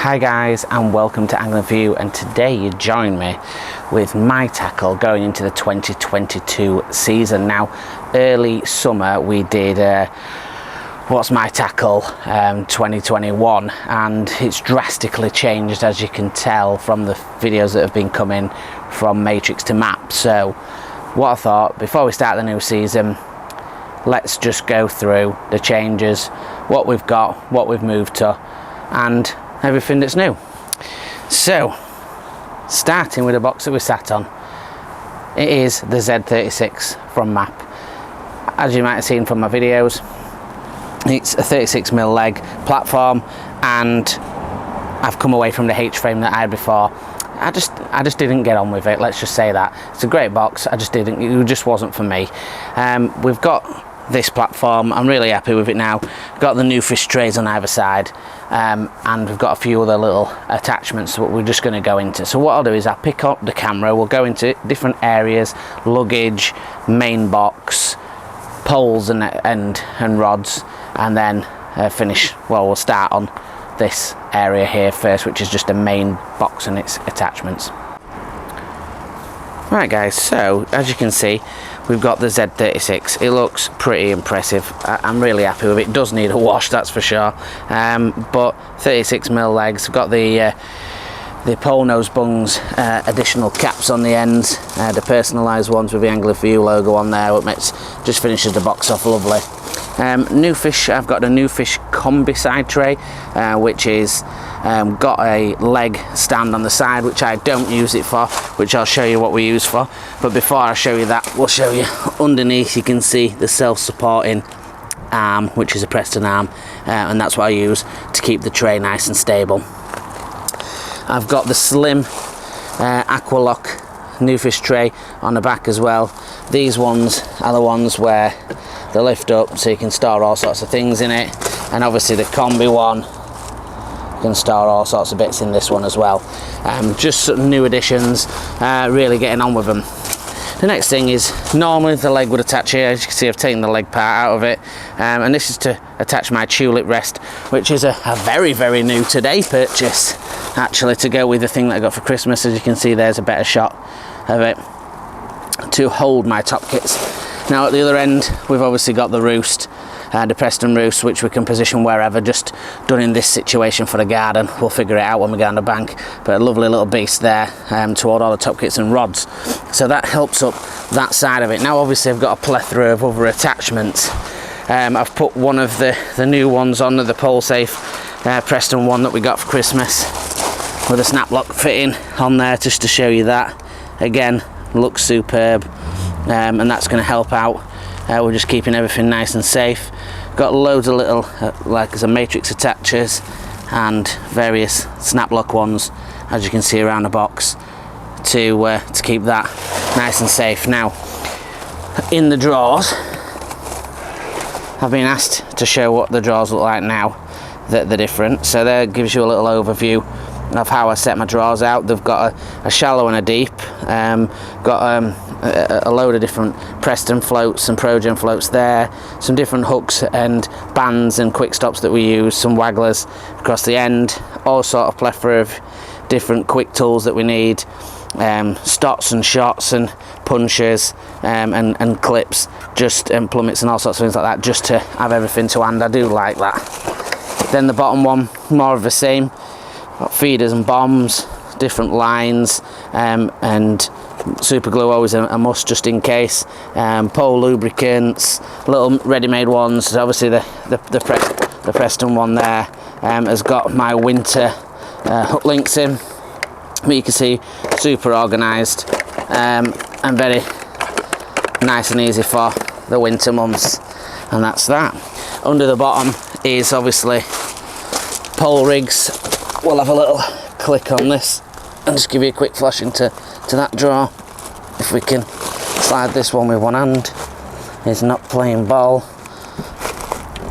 Hi guys, and welcome to Angling For You, and today you join me with my tackle going into the 2022 season. Now, early summer we did What's My Tackle 2021, and it's drastically changed, as you can tell from the videos that have been coming from Matrix to Map. So what I thought, before we start the new season, let's just go through the changes, what we've got, what we've moved to, and everything that's new. So, starting with the box that we sat on, it is the Z36 from Map. As you might have seen from my videos, it's a 36mm leg platform, and I've come away from the H-frame that I had before. I just didn't get on with it, let's just say that. It's a great box, it just wasn't for me. We've got this platform, I'm really happy with it now. We've got the new fish trays on either side, and we've got a few other little attachments that we're just going to go into. So what I'll do is I'll pick up the camera, we'll go into different areas, luggage, main box, poles and rods, and then we'll start on this area here first, which is just a main box and its attachments. Right guys, so as you can see, we've got the Z36. It looks pretty impressive. I'm really happy with it. It does need a wash, that's for sure. But 36mm legs. We've got the pole nose bungs, additional caps on the ends, the personalised ones with the Angling For You logo on there, which just finishes the box off lovely. New fish, I've got a new fish combi side tray, which is got a leg stand on the side, which I don't use it for, which I'll show you what we use for. But before I show you that, we'll show you underneath. You can see the self-supporting arm, which is a Preston arm, and that's what I use to keep the tray nice and stable. I've got the slim Aqualock new fish tray on the back as well. These ones are the ones where they lift up so you can store all sorts of things in it, and obviously the combi one, you can store all sorts of bits in this one as well. Just some new additions, really getting on with them. The next thing is, normally the leg would attach here. As you can see, I've taken the leg part out of it, and this is to attach my tulip rest, which is a very new today purchase, actually, to go with the thing that I got for Christmas. As you can see, there's a better shot of it, to hold my top kits. Now at the other end, we've obviously got the roost, the Preston roost, which we can position wherever, just done in this situation for the garden. We'll figure it out when we go on the bank, but a lovely little beast there to hold all the top kits and rods. So that helps up that side of it. Now obviously I've got a plethora of other attachments. I've put one of the new ones on, the pole safe Preston one that we got for Christmas, with a snap lock fitting on there, just to show you that. Again, looks superb, and that's going to help out. We're just keeping everything nice and safe. Got loads of little like a matrix attachers and various snap lock ones, as you can see around the box, to keep that nice and safe. Now in the drawers, I've been asked to show what the drawers look like now that they're different. So there gives you a little overview of how I set my drawers out. They've got a shallow and a deep, got a load of different Preston floats and Progen floats there, some different hooks and bands and quick stops that we use, some wagglers across the end, all sort of plethora of different quick tools that we need, stots and shots and punches, and clips, just plummets and all sorts of things like that, just to have everything to hand. I do like that. Then the bottom one, more of the same. Got feeders and bombs, different lines, and super glue always a must just in case. Pole lubricants, little ready-made ones. Obviously the Preston one there has got my winter hook links in, but you can see super organised, and very nice and easy for the winter months. And that's that. Under the bottom is obviously pole rigs. We'll have a little click on this and just give you a quick flash into that drawer. If we can slide this one with one hand, it's not playing ball.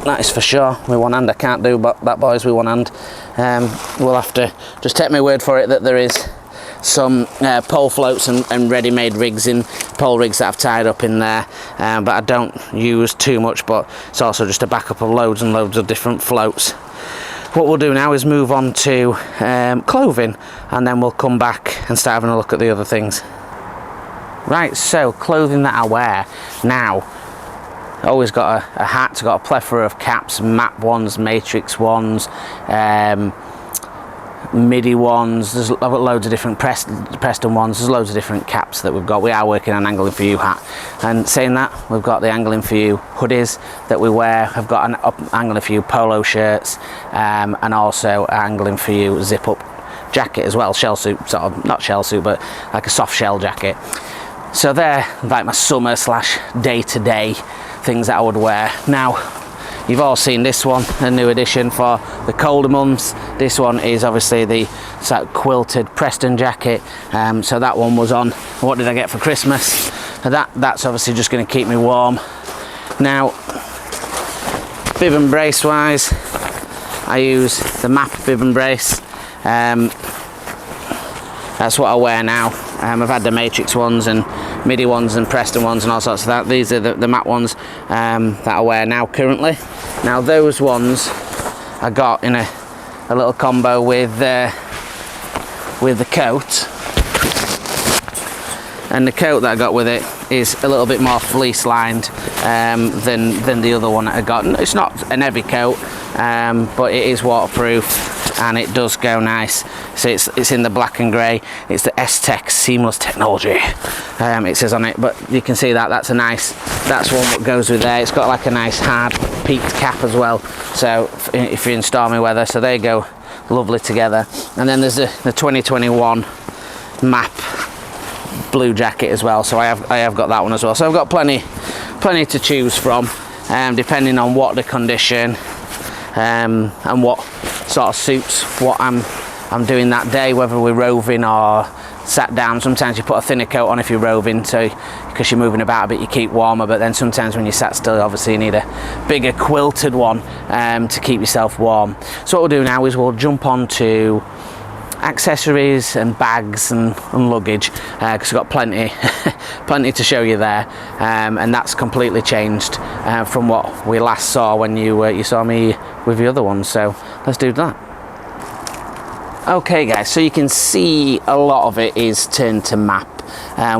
That is for sure with one hand. I can't do that, boys, with one hand. We'll have to just take my word for it that there is some pole floats and ready-made rigs in pole rigs that I've tied up in there, but I don't use too much, but it's also just a backup of loads and loads of different floats. what we'll do now is move on to clothing, and then we'll come back and start having a look at the other things. Right, so clothing that I wear now. Always got a hat, got a plethora of caps, map ones, matrix ones, MIDI ones. I've got loads of different Preston ones. There's loads of different caps that we've got. We are working on Angling For You hat. And saying that, we've got the Angling For You hoodies that we wear. I've got an Angling For You polo shirts, and also Angling For You zip up jacket as well. Shell suit, sort of, not shell suit, but like a soft shell jacket. So they're like my summer / day-to-day things that I would wear. Now, you've all seen this one, a new addition for the colder months. This one is obviously the sort of quilted Preston jacket. So that one was on. What did I get for Christmas? That's obviously just going to keep me warm. Now, bib and brace wise, I use the MAP bib and brace. That's what I wear now. I've had the matrix ones and MIDI ones and Preston ones and all sorts of that. These are the matte ones that I wear now currently. Now those ones I got in a little combo with the coat, and the coat that I got with it is a little bit more fleece lined than the other one that I got. It's not an heavy coat, but it is waterproof and it does go nice. So it's in the black and grey. It's the S-Tech seamless technology, it says on it, but you can see that's one that goes with there. It's got like a nice hard peaked cap as well, so if you're in stormy weather, so they go lovely together. And then there's the 2021 MAP blue jacket as well, so I have got that one as well. So I've got plenty to choose from, depending on what the condition and what sort of suits what I'm doing that day, whether we're roving or sat down. Sometimes you put a thinner coat on if you're roving, so because you're moving about a bit you keep warmer, but then sometimes when you're sat still, obviously you need a bigger quilted one to keep yourself warm. So what we'll do now is we'll jump on to accessories and bags and luggage, because we've got plenty to show you there, and that's completely changed from what we last saw when you saw me with the other ones. So let's do that. Okay guys, so you can see a lot of it is turned to MAP.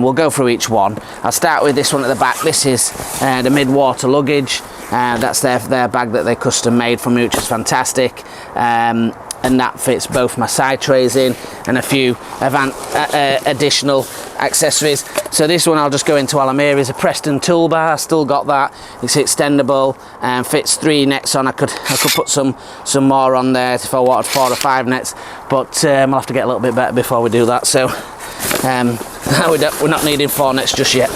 We'll go through each one. I'll start with this one at the back. This is the mid-water luggage. That's their bag that they custom made for me, which is fantastic. And that fits both my side trays in and a few additional accessories. So this one I'll just go into while I'm here is a Preston toolbar. Still got that. It's extendable and fits 3 nets on. I could put some more on there if I wanted 4 or 5 nets, but I'll have to get a little bit better before we do that. So we're not needing 4 nets just yet.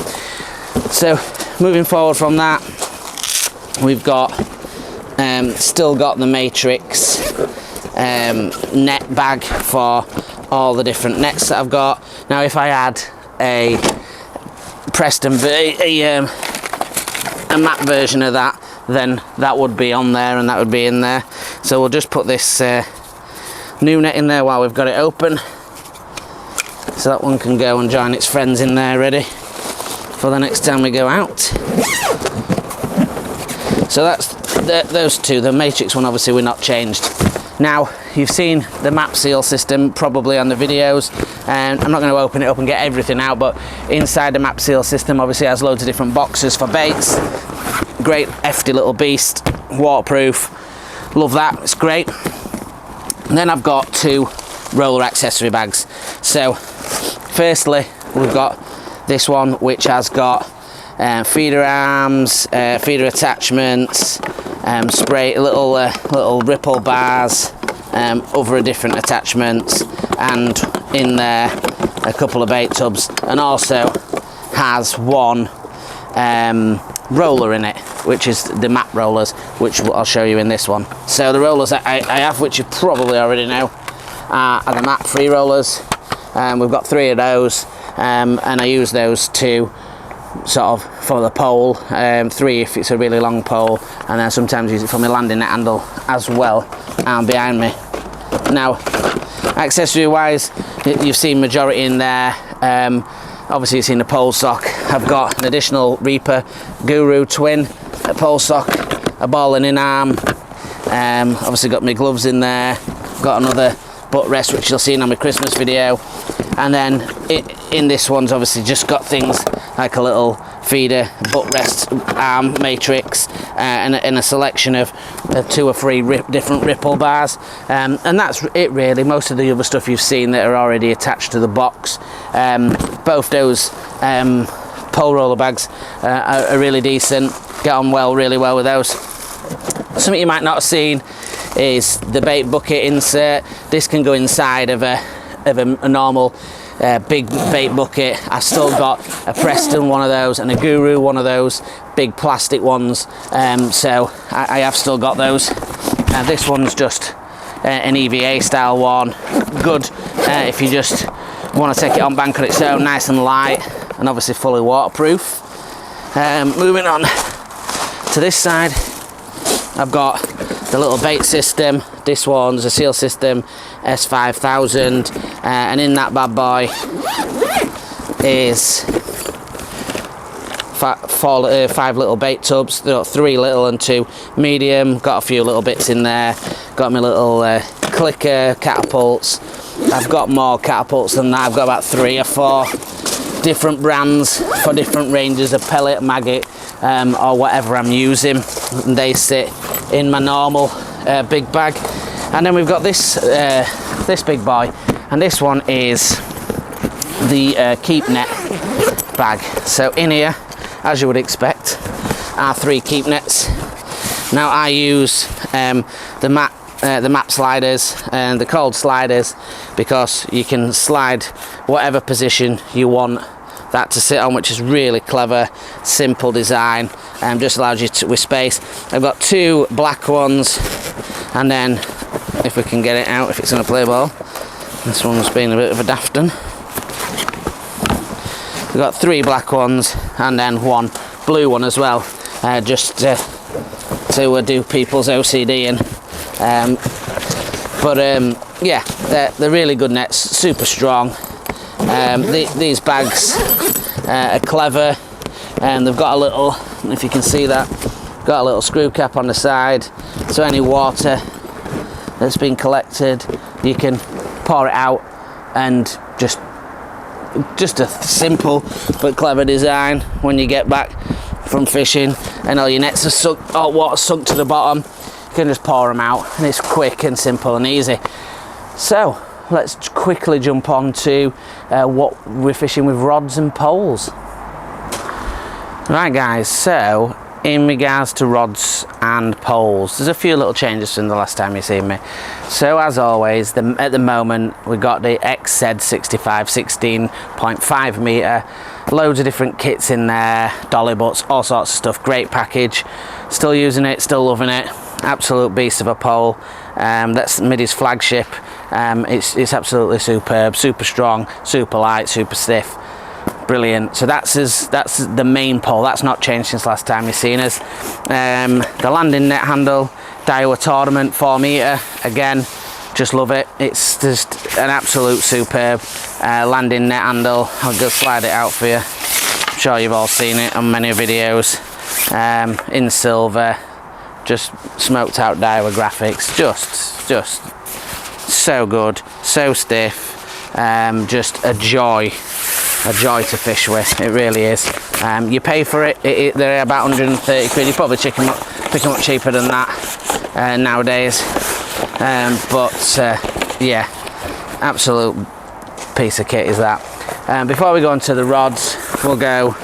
So moving forward from that, we've got still got the matrix net bag for all the different nets that I've got. Now if I had a Preston a matte version of that, then that would be on there and that would be in there. So we'll just put this new net in there while we've got it open, so that one can go and join its friends in there ready for the next time we go out. So that's those two. The matrix one obviously we're not changed. Now you've seen the MAP seal system probably on the videos, and I'm not going to open it up and get everything out, but inside the MAP seal system obviously has loads of different boxes for baits. Great hefty little beast, waterproof, love that, it's great. And then I've got 2 roller accessory bags. So firstly we've got this one which has got feeder arms, feeder attachments, spray little ripple bars, other different attachments, and in there a couple of bait tubs, and also has one roller in it, which is the MAP rollers, which I'll show you in this one. So the rollers that I have, which you probably already know, are the MAP free rollers. We've got 3 of those, and I use those to sort of for the pole, 3 if it's a really long pole, and then sometimes use it for my landing net handle as well, and behind me. Now accessory wise, you've seen majority in there. Obviously you've seen the pole sock. I've got an additional Reaper Guru twin, a pole sock, a ball and in arm, Obviously got my gloves in there, got another butt rest which you'll see on my Christmas video, and then in this one's obviously just got things like a little feeder, butt rest, arm matrix, and a selection of 2 or 3 different ripple bars, and that's it really. Most of the other stuff you've seen that are already attached to the box. Both those pole roller bags are really decent, get on really well with those. Something you might not have seen is the bait bucket insert. This can go inside of a normal big bait bucket. I've still got a Preston one of those and a Guru one of those big plastic ones, so I have still got those. This one's just an EVA style one, good if you just want to take it on bank on its own, nice and light, and obviously fully waterproof. Moving on to this side, I've got the little bait system. This one's a seal system S5000, and in that bad boy is 5 little bait tubs. There are 3 little and 2 medium. Got a few little bits in there. Got my little clicker catapults. I've got more catapults than that. I've got about 3 or 4 different brands for different ranges of pellet, maggot, or whatever I'm using, and they sit in my normal big bag. And then we've got this this big boy, and this one is the keep net bag. So in here, as you would expect, are 3 keep nets. Now I use the map sliders and the cold sliders, because you can slide whatever position you want that to sit on, which is really clever, simple design, and just allows you with space. I've got 2 black ones, and then if we can get it out, if it's going to play ball, this one's been a bit of a daft one. We've got 3 black ones and then 1 blue one as well, just to do people's OCD in. Yeah, they're really good nets, super strong. These bags are clever, and they've got a little, if you can see that, got a little screw cap on the side, so any water that's been collected, you can pour it out, and just a simple but clever design. When you get back from fishing and all your nets are sunk, all water sunk to the bottom, you can just pour them out, and it's quick and simple and easy. So let's quickly jump on to what we're fishing with rods and poles. Right guys, so in regards to rods and poles, there's a few little changes from the last time you've seen me. So as always, at the moment we've got the XZ 65 16.5 metre, loads of different kits in there, dolly butts, all sorts of stuff. Great package, still using it, still loving it, absolute beast of a pole. That's Middy's flagship. It's absolutely superb, super strong, super light, super stiff, brilliant. So that's the main pole. That's not changed since last time you've seen us. The landing net handle, Daiwa Tournament 4 metre, again, just love it. It's just an absolute superb landing net handle. I'll just slide it out for you. I'm sure you've all seen it on many videos. In silver, just smoked out Daiwa graphics, just so good, so stiff, just a joy to fish with. It really is. You pay for it, they're about 130 quid. You probably pick them up cheaper than that nowadays, yeah, absolute piece of kit is that. Before we go on to the rods, we'll go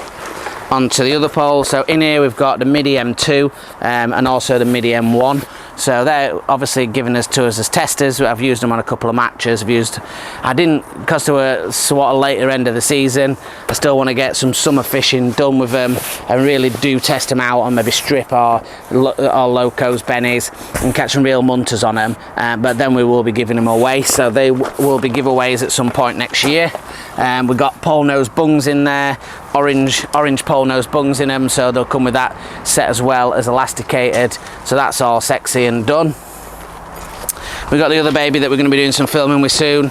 onto the other pole. So in here we've got the Middy M2 and also the Middy M1. So they're obviously giving us to us as testers. I've used them on a couple of matches. I didn't, because they were sort of later end of the season. I still want to get some summer fishing done with them and really do test them out on maybe strip or locos, bennies, and catch some real munters on them. But then we will be giving them away. So they will be giveaways at some point next year. We've got pole nose bungs in there, orange pole nose bungs in them, so they'll come with that set as well as elasticated. So that's all sexy and done. We've got the other baby that we're going to be doing some filming with soon,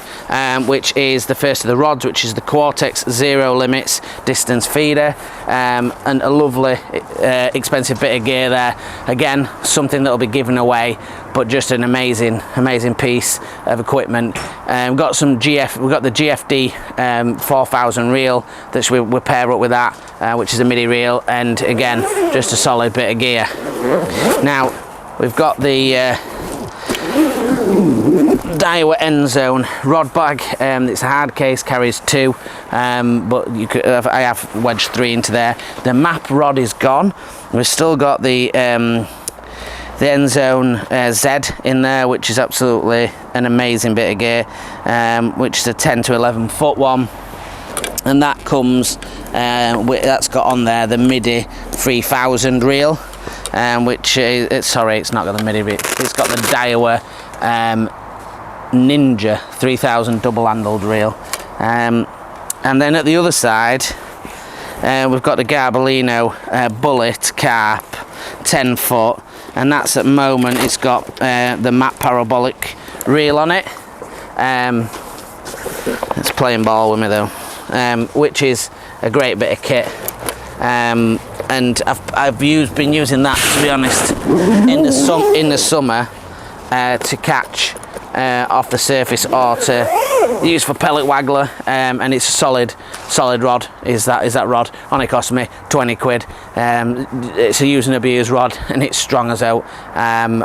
which is the first of the rods, which is the Quartex Zero Limits Distance Feeder, and a lovely expensive bit of gear there. Again, something that will be given away, but just an amazing piece of equipment. We've got the GFD 4000 reel that we pair up with that, which is a MIDI reel, and again, just a solid bit of gear. Now, we've got the Daiwa End Zone rod bag. It's a hard case, carries 2, but I have wedged 3 into there. The map rod is gone. We've still got the End Zone Z in there, which is absolutely an amazing bit of gear, which is a 10 to 11 foot one, and that comes that's got on there the MIDI 3000 reel, which is, sorry, it's not got the MIDI reel, it's got the Daiwa Ninja 3000 double handled reel, and then at the other side we've got the Garbolino Bullet Carp 10 foot, and that's at the moment, it's got the map parabolic reel on it. It's playing ball with me though, which is a great bit of kit, and I've been using that, to be honest, in the summer to catch off the surface or to use for pellet waggler, and it's a solid rod. Is that rod? Only cost me 20 quid. It's a use and abuse rod, and it's strong as out, and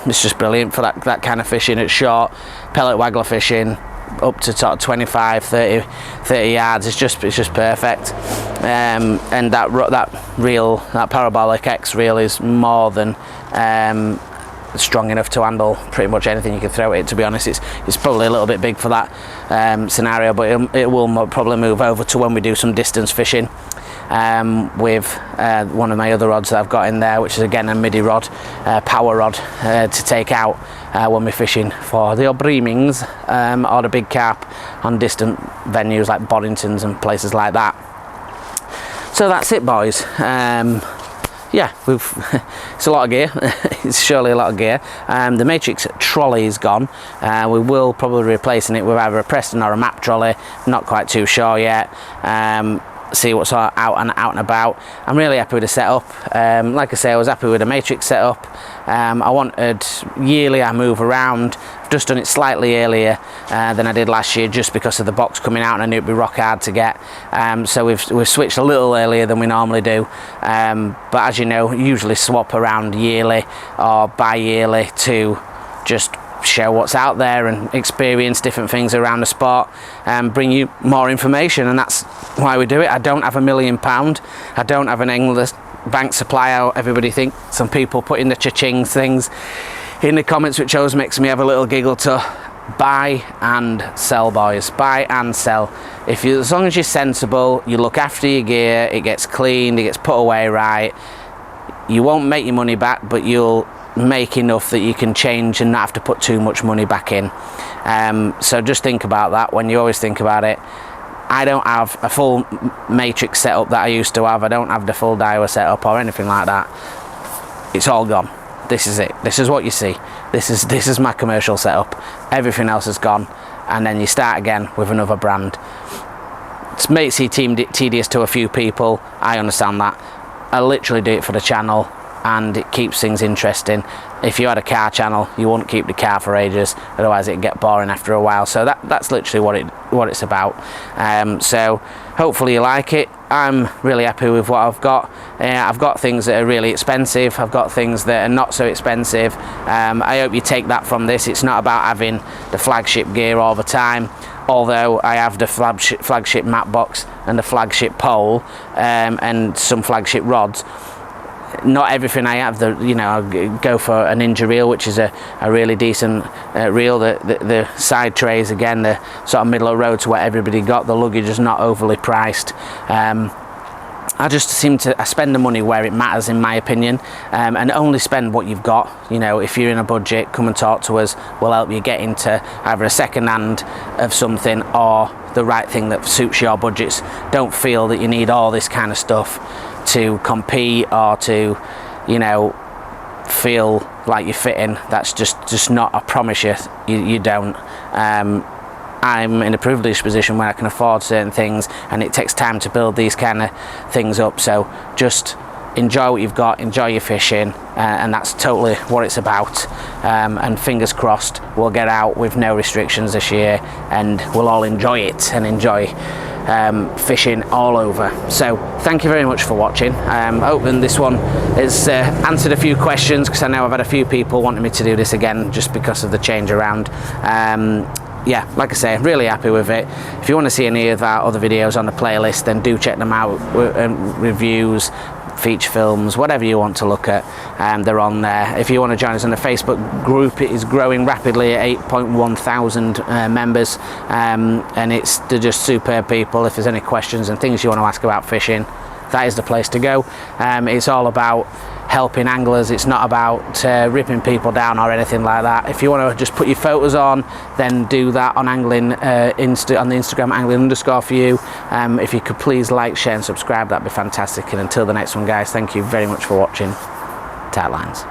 it's just brilliant for that kind of fishing. It's short pellet waggler fishing up to sort of 25 30 yards. It's just perfect, and that reel, that parabolic X reel, is more than strong enough to handle pretty much anything you can throw at it. To be honest, it's probably a little bit big for that scenario, but it will probably move over to when we do some distance fishing with one of my other rods that I've got in there, which is again a MIDI rod, power rod, to take out when we're fishing for the breamings or the big carp on distant venues like Boddingtons and places like that. So that's it, boys. Yeah, it's a lot of gear. It's surely a lot of gear. The Matrix trolley is gone. We will probably be replacing it with either a Preston or a map trolley. Not quite too sure yet. See what's out and about. I'm really happy with the setup. Like I say, I was happy with the Matrix setup. I wanted yearly I move around. I've just done it slightly earlier than I did last year, just because of the box coming out, and I knew it'd be rock hard to get. So we've switched a little earlier than we normally do. But as you know, usually swap around yearly or bi-yearly to just show what's out there and experience different things around the sport and bring you more information, and that's why we do it. I don't have £1 million. I don't have an endless bank supply out. Everybody thinks, some people put in the cha-ching things in the comments, which always makes me have a little giggle. To buy and sell, boys. Buy and sell. As long as you're sensible, you look after your gear, it gets cleaned, it gets put away right, you won't make your money back, but you'll make enough that you can change and not have to put too much money back in. So just think about that when you always think about it. I don't have a full Matrix setup that I used to have. I don't have the full Daiwa setup or anything like that. It's all gone. This is it. This is what you see. This is my commercial setup. Everything else is gone, and then you start again with another brand. It may seem tedious to a few people. I understand that. I literally do it for the channel, and it keeps things interesting. If you had a car channel, you wouldn't keep the car for ages, otherwise it'd get boring after a while. So that's literally what it's about. So hopefully you like it. I'm really happy with what I've got. I've got things that are really expensive, I've got things that are not so expensive. I hope you take that from this. It's not about having the flagship gear all the time, although I have the flagship map box and the flagship pole, and some flagship rods. Not everything I have, I go for a Ninja reel, which is a really decent reel. The side trays, again, the sort of middle of the road to what everybody got. The luggage is not overly priced. I just I spend the money where it matters, in my opinion, and only spend what you've got. If you're in a budget, come and talk to us. We'll help you get into either a second hand of something or the right thing that suits your budgets. Don't feel that you need all this kind of stuff to compete or to feel like you're fitting. That's just not. I promise you don't. I'm in a privileged position where I can afford certain things, and it takes time to build these kind of things up. So just enjoy what you've got, enjoy your fishing, and that's totally what it's about. And fingers crossed we'll get out with no restrictions this year, and we'll all enjoy it and enjoy fishing all over. So thank you very much for watching. Hoping this one has answered a few questions, because I know I've had a few people wanting me to do this again just because of the change around. Yeah, like I say, really happy with it. If you want to see any of our other videos on the playlist, then do check them out. Reviews, feature films, whatever you want to look at, they're on there. If you want to join us on the Facebook group, it is growing rapidly at 8.1 thousand members, and they're just superb people. If there's any questions and things you want to ask about fishing, that is the place to go. It's all about helping anglers. It's not about ripping people down or anything like that. If you want to just put your photos on, then do that on angling on the Instagram angling_for_you. If you could please like, share and subscribe, that'd be fantastic. And until the next one, guys, thank you very much for watching. Tight lines.